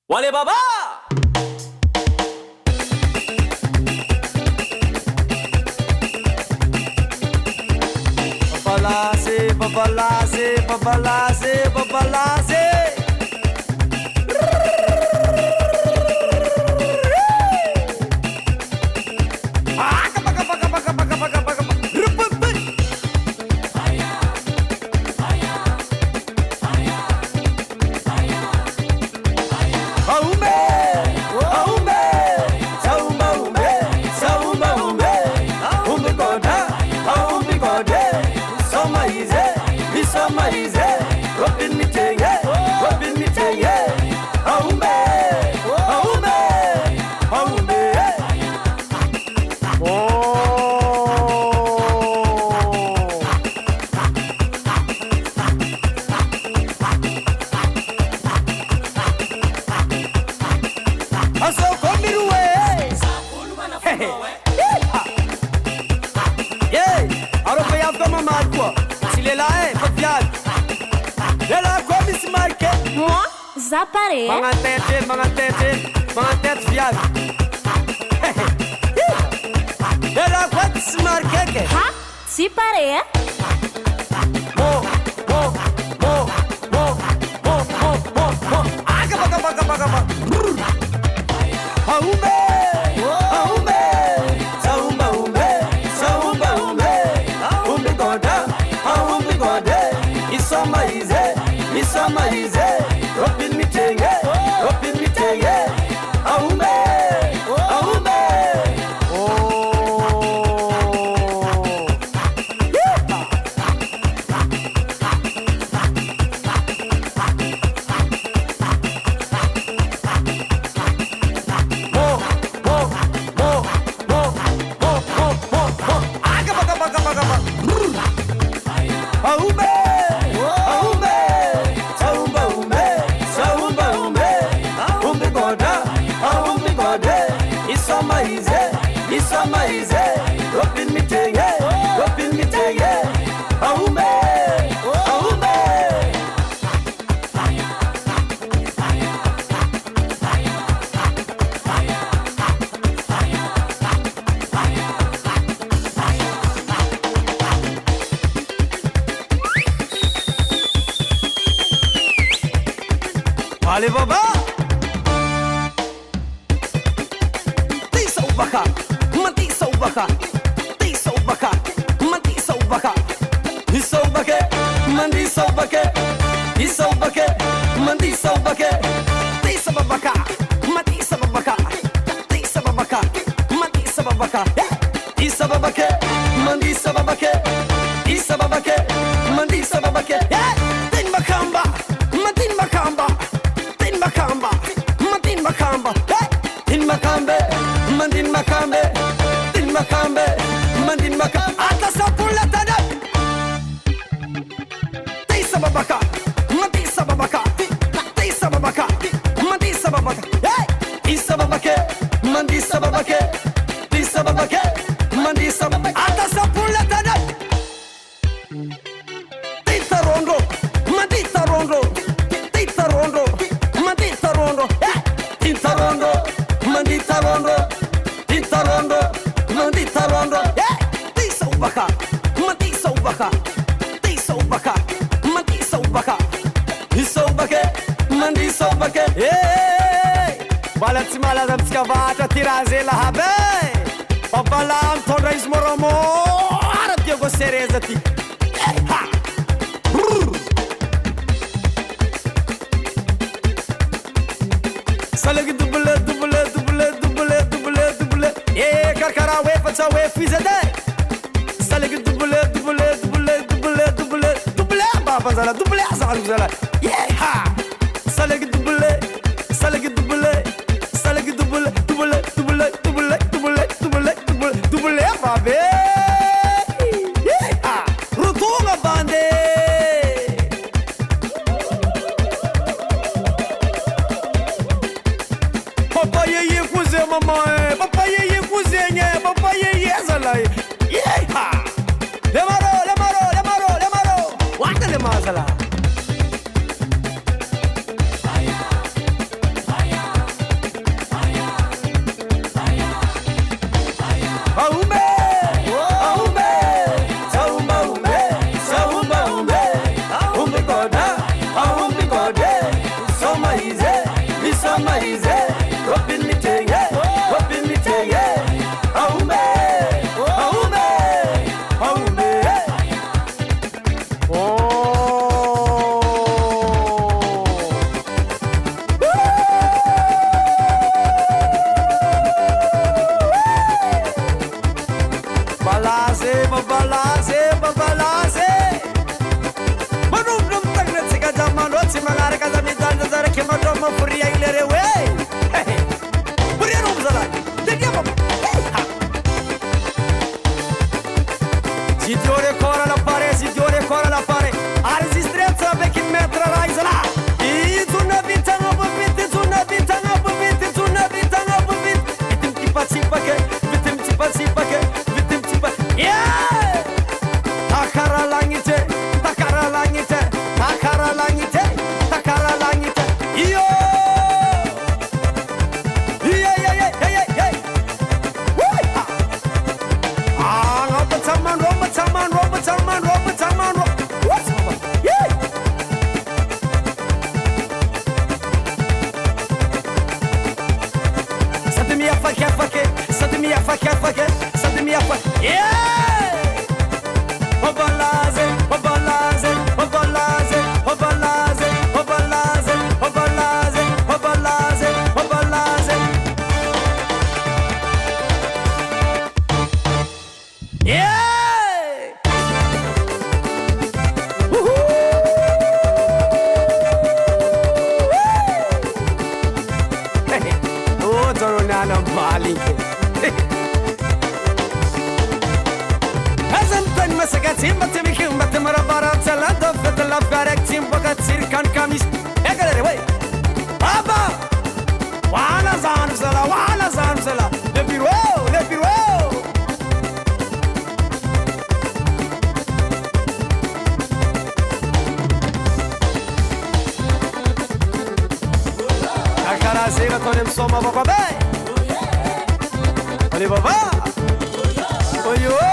Wale Baba! Babalase, babalase, babalase, babalase. Moi, Zaparé. Mga tete viado. Ela pode se marcar que? Ha? Si paré. Mo. Aga. Aumbe. Umbe goda. Isomaize. Open me tenge. Aumbe. Isomaize. Open me tenge. Aumbe. Ali Baba! Tisa ubaka, matisa ubaka. Tisa ubaka, matisa ubaka. Isa ubake, mandisa ubake. Isa ubake, mandisa ubake. Tisa babaka, matisa babaka. Tisa babaka, matisa babaka. Isa babake, mandisa babake. Isa babake, mandisa babake. Tin makamba, matin makamba. Mandin makambe. Atasa pula tada. Tisa babaka. Matisa babaka. Isa babake. Mandisa babake. Tisa babake. Mandisa babake. Atasa pula tada. Tita rondo. Mandita rondo. Mandita rondo. Tisa ubaka. Isa ubake. Mandisa ubake. Balansi maladam skavata tirazela habe. Papalam toda ismoromo. Arab yogo serezati. Salagi double. Karkara we fatsa we fizade. Salagi double. Baba zala double zala. Yeah. Salagi double. Babe. Yeah. Rutunga bande. Papa ye kuze mama. Papa ye kuzenye. Papa ye zala. Yeah. Lemaro. Waka le mazala. langite, takala langite. Yo! Soma baba bay, oli baba, oyo.